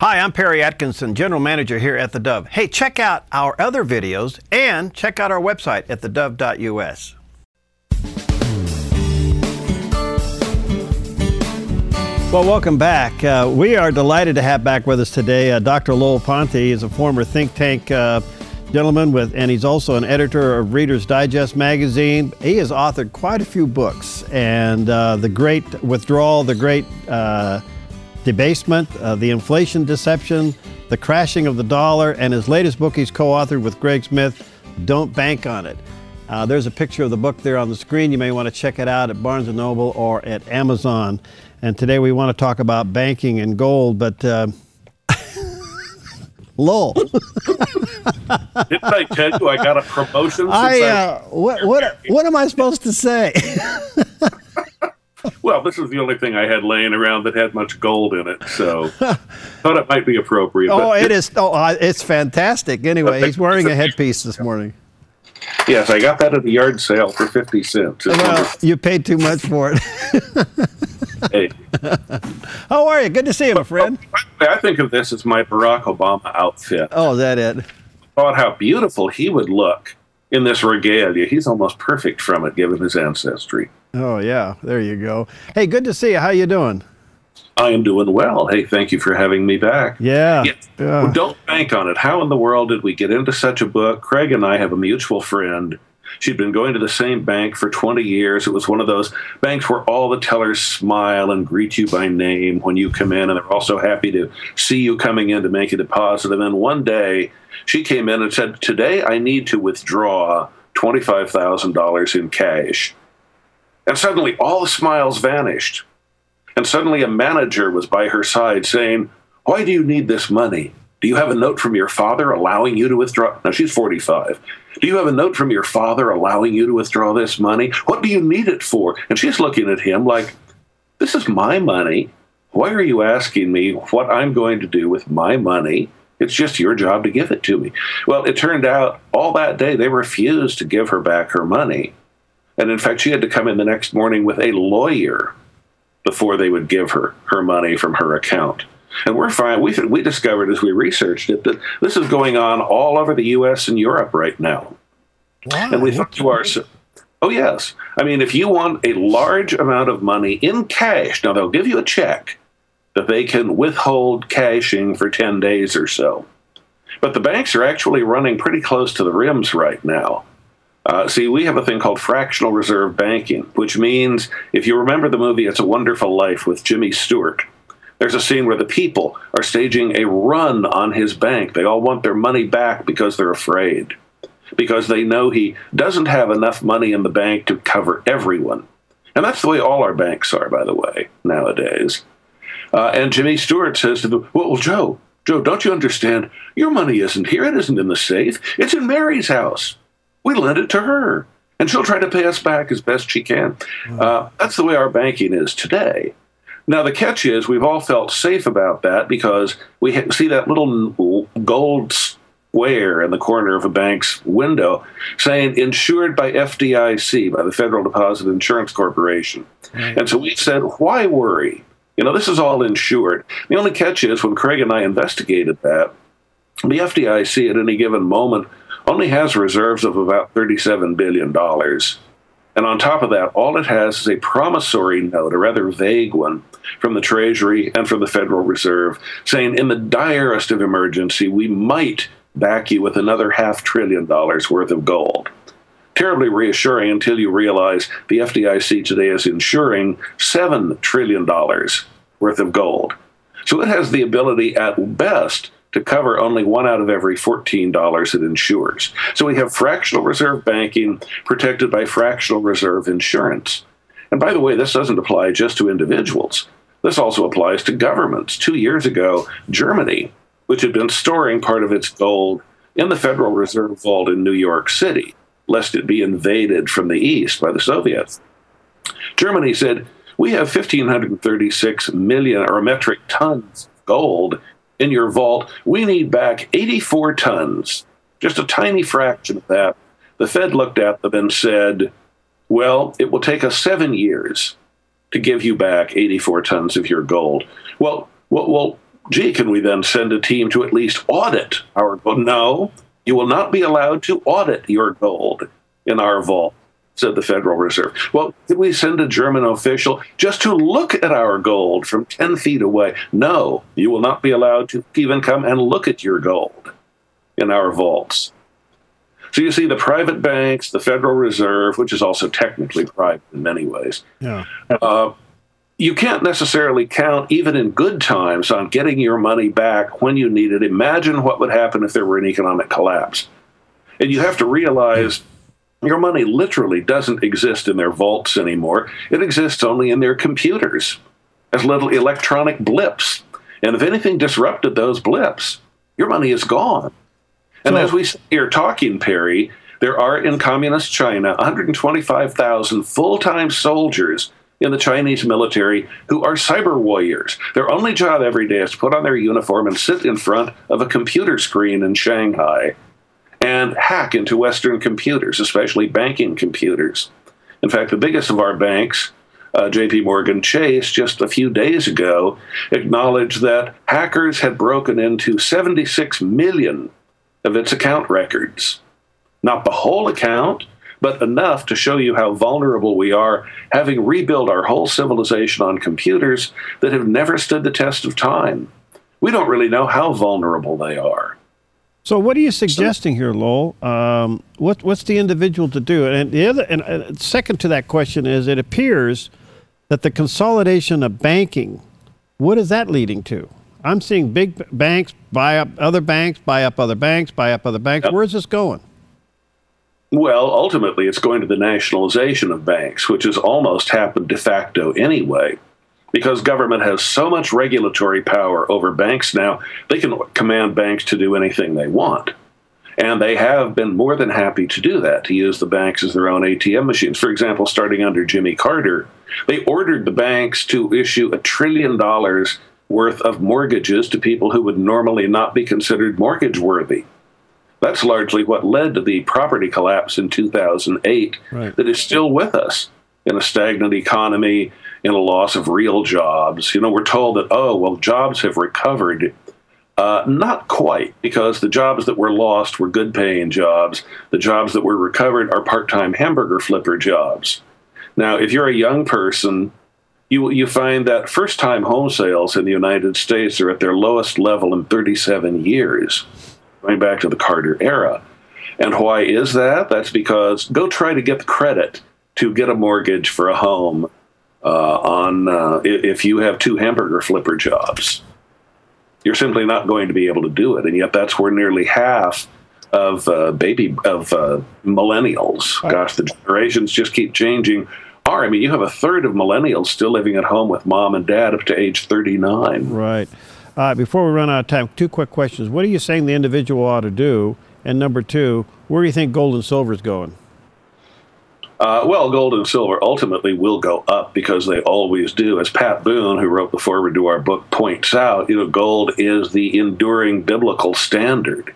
Hi, I'm Perry Atkinson, General Manager here at theDove. Hey, check out our other videos and check out our website at thedove.us. Well, welcome back. We are delighted to have back with us today Dr. Lowell Ponte. He's a former think tank gentleman, and he's also an editor of Reader's Digest magazine. He has authored quite a few books, and The Great Withdrawal, The Great Debasement, The Inflation Deception, The Crashing of the Dollar, and his latest book he's co-authored with Greg Smith, Don't Bank on It. There's a picture of the book there on the screen. You may want to check it out at Barnes & Noble or at Amazon. And today we want to talk about banking and gold, but Lowell. Didn't I tell you I got a promotion? What am I supposed to say? Well, this is the only thing I had laying around that had much gold in it, so thought it might be appropriate. Oh, it is. Oh, it's fantastic. Anyway, he's wearing a headpiece this morning. Yes, I got that at the yard sale for 50 cents. Well, you paid too much for it. Hey. How are you? Good to see you, my friend. I think of this as my Barack Obama outfit. Oh, is that it? Thought how beautiful he would look in this regalia. He's almost perfect from it, given his ancestry. Oh, yeah. There you go. Hey, good to see you. How you doing? I am doing well. Hey, thank you for having me back. Yeah. Well, don't bank on it. How in the world did we get into such a book? Craig and I have a mutual friend. She'd been going to the same bank for 20 years. It was one of those banks where all the tellers smile and greet you by name when you come in, and they're also happy to see you coming in to make a deposit. And then one day, she came in and said, "Today I need to withdraw $25,000 in cash." And suddenly all the smiles vanished. And suddenly a manager was by her side saying, "Why do you need this money? Do you have a note from your father allowing you to withdraw?" Now, she's 45. "Do you have a note from your father allowing you to withdraw this money? What do you need it for?" And she's looking at him like, "This is my money. Why are you asking me what I'm going to do with my money? It's just your job to give it to me." Well, it turned out all that day they refused to give her back her money. And in fact, she had to come in the next morning with a lawyer before they would give her her money from her account. And we're fine. We discovered as we researched it that this is going on all over the U.S. and Europe right now. Wow. And we thought to ourselves, oh, yes. I mean, if you want a large amount of money in cash, now they'll give you a check that they can withhold cashing for 10 days or so. But the banks are actually running pretty close to the rims right now. See, we have a thing called fractional reserve banking, which means, if you remember the movie It's a Wonderful Life with Jimmy Stewart, there's a scene where the people are staging a run on his bank. They all want their money back because they're afraid, because they know he doesn't have enough money in the bank to cover everyone. And that's the way all our banks are, by the way, nowadays. And Jimmy Stewart says to them, well, Joe, don't you understand? Your money isn't here. It isn't in the safe. It's in Mary's house. We lent it to her, and she'll try to pay us back as best she can. That's the way our banking is today. Now, the catch is we've all felt safe about that because we see that little gold square in the corner of a bank's window saying insured by FDIC, by the Federal Deposit Insurance Corporation. And so we said, why worry? You know, this is all insured. The only catch is when Craig and I investigated that, the FDIC at any given moment only has reserves of about $37 billion. And on top of that, all it has is a promissory note, a rather vague one, from the Treasury and from the Federal Reserve, saying in the direst of emergency, we might back you with another $500 billion worth of gold. Terribly reassuring until you realize the FDIC today is insuring $7 trillion worth of gold. So it has the ability at best to cover only 1 out of every $14 it insures. So we have fractional reserve banking protected by fractional reserve insurance. And by the way, this doesn't apply just to individuals. This also applies to governments. 2 years ago, Germany, which had been storing part of its gold in the Federal Reserve Vault in New York City, lest it be invaded from the east by the Soviets, Germany said, we have 1,536 million or metric tons of gold in your vault. We need back 84 tons, just a tiny fraction of that. The Fed looked at them and said, well, it will take us 7 years to give you back 84 tons of your gold. Well, Gee, can we then send a team to at least audit our gold? No, you will not be allowed to audit your gold in our vault, said the Federal Reserve. Well, did we send a German official just to look at our gold from 10 feet away? No, you will not be allowed to even come and look at your gold in our vaults. So you see, the private banks, the Federal Reserve, which is also technically private in many ways, you can't necessarily count, even in good times, on getting your money back when you need it. Imagine what would happen if there were an economic collapse. And you have to realize your money literally doesn't exist in their vaults anymore. It exists only in their computers as little electronic blips. And if anything disrupted those blips, your money is gone. And as we sit here talking, Perry, there are in communist China 125,000 full-time soldiers in the Chinese military who are cyber warriors. Their only job every day is to put on their uniform and sit in front of a computer screen in Shanghai and hack into Western computers, especially banking computers. In fact, the biggest of our banks, J.P. Morgan Chase, just a few days ago, acknowledged that hackers had broken into 76 million of its account records. Not the whole account, but enough to show you how vulnerable we are, having rebuilt our whole civilization on computers that have never stood the test of time. We don't really know how vulnerable they are. So what are you suggesting here, Lowell? What's the individual to do? And the other, and second to that question is, it appears that the consolidation of banking, what is that leading to? I'm seeing big banks buy up other banks, buy up other banks, buy up other banks. Yep. Where's this going? Well, ultimately, it's going to the nationalization of banks, which has almost happened de facto anyway, because government has so much regulatory power over banks now, they can command banks to do anything they want. And they have been more than happy to do that, to use the banks as their own ATM machines. For example, starting under Jimmy Carter, they ordered the banks to issue $1 trillion worth of mortgages to people who would normally not be considered mortgage worthy. That's largely what led to the property collapse in 2008 that is still with us in a stagnant economy, in a loss of real jobs. You know, we're told that, oh, well, jobs have recovered. Not quite, because the jobs that were lost were good-paying jobs. The jobs that were recovered are part-time hamburger flipper jobs. Now, if you're a young person, you find that first-time home sales in the United States are at their lowest level in 37 years, going back to the Carter era. And why is that? That's because go try to get the credit to get a mortgage for a home if you have 2 hamburger flipper jobs. You're simply not going to be able to do it. And yet that's where nearly half of millennials, gosh, the generations just keep changing, are. I mean, you have a third of millennials still living at home with mom and dad up to age 39. Right. Before we run out of time, 2 quick questions. What are you saying the individual ought to do? And number 2, where do you think gold and silver is going? Well, gold and silver ultimately will go up, because they always do. As Pat Boone, who wrote the foreword to our book, points out, gold is the enduring biblical standard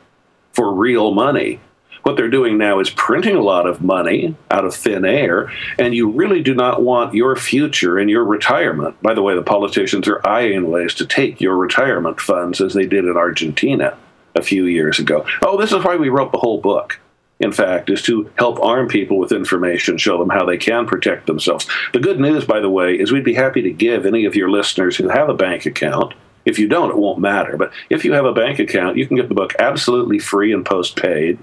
for real money. What they're doing now is printing a lot of money out of thin air, and you really do not want your future and your retirement. By the way, the politicians are eyeing ways to take your retirement funds, as they did in Argentina a few years ago. Oh, this is why we wrote the whole book, in fact, is to help arm people with information, show them how they can protect themselves. The good news, by the way, is we'd be happy to give any of your listeners who have a bank account. If you don't, it won't matter. But if you have a bank account, you can get the book absolutely free and postpaid.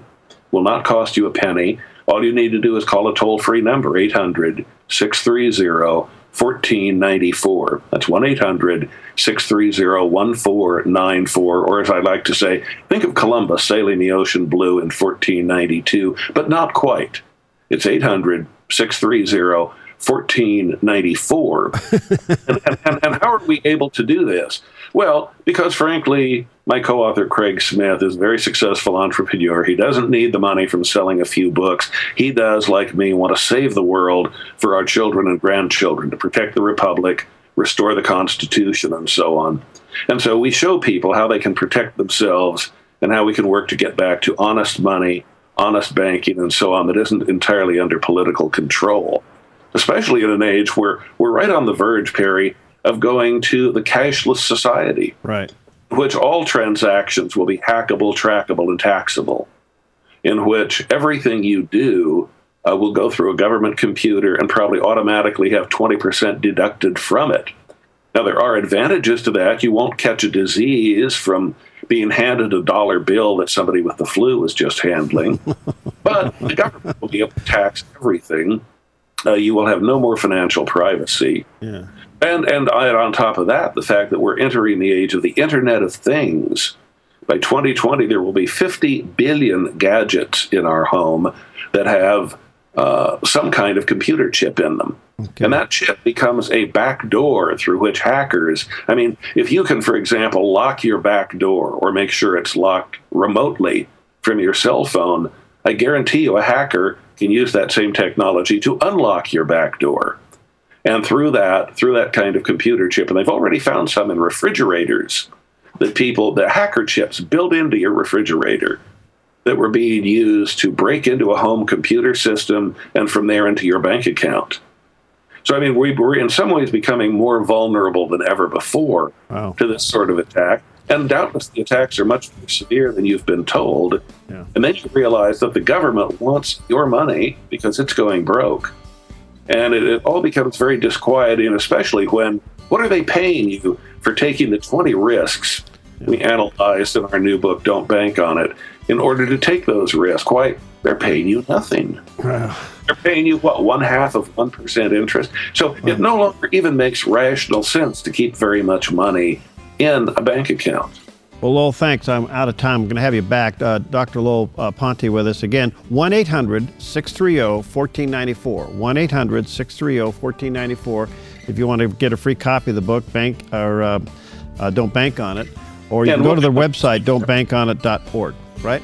Will not cost you a penny. All you need to do is call a toll-free number, 800-630-1494. That's 1-800-630-1494. Or as I like to say, think of Columbus sailing the ocean blue in 1492, but not quite. It's 800-630-1494. and how are we able to do this? Well, because frankly, my co-author Craig Smith is a very successful entrepreneur. He doesn't need the money from selling a few books. He does, like me, want to save the world for our children and grandchildren, to protect the Republic, restore the Constitution, and so on. And so we show people how they can protect themselves and how we can work to get back to honest money, honest banking, and so on, that isn't entirely under political control, especially in an age where we're right on the verge, Perry, of going to the cashless society. Right. which all transactions will be hackable, trackable, and taxable, in which everything you do will go through a government computer and probably automatically have 20% deducted from it. Now, there are advantages to that. You won't catch a disease from being handed a dollar bill that somebody with the flu was just handling. But the government will be able to tax everything. You will have no more financial privacy. Yeah. And on top of that, the fact that we're entering the age of the Internet of Things. By 2020, there will be 50 billion gadgets in our home that have some kind of computer chip in them. Okay. And that chip becomes a back door through which hackers, I mean, if you can, for example, lock your back door or make sure it's locked remotely from your cell phone, I guarantee you a hacker can use that same technology to unlock your back door. And through that kind of computer chip, and they've already found some in refrigerators, the hacker chips built into your refrigerator that were being used to break into a home computer system and from there into your bank account. So, I mean, we're in some ways becoming more vulnerable than ever before to this sort of attack. And doubtless the attacks are much more severe than you've been told. Yeah. And then you realize that the government wants your money because it's going broke. And it all becomes very disquieting, especially when, what are they paying you for taking the 20 risks we analyzed in our new book, Don't Bank on It, in order to take those risks? Why, they're paying you nothing. They're paying you, what, 1/2% interest? So it no longer even makes rational sense to keep very much money in a bank account. Well, Lowell, thanks. I'm out of time. I'm going to have you back. Dr. Lowell Ponte with us again. 1-800-630-1494. 1-800-630-1494. If you want to get a free copy of the book, Bank or Don't Bank on It. Or you can go to their website, don'tbankonit.org, right?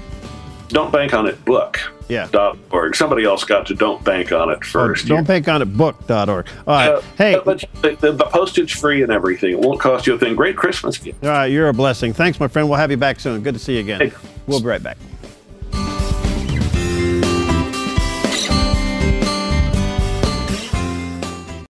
Don't Bank on It book. Yeah. .org. Somebody else got to Don't Bank on It first. Don'tbankonitbook.org. All right. Hey. But the postage free and everything. It won't cost you a thing. Great Christmas gift. All right. You're a blessing. Thanks, my friend. We'll have you back soon. Good to see you again. We'll be right back.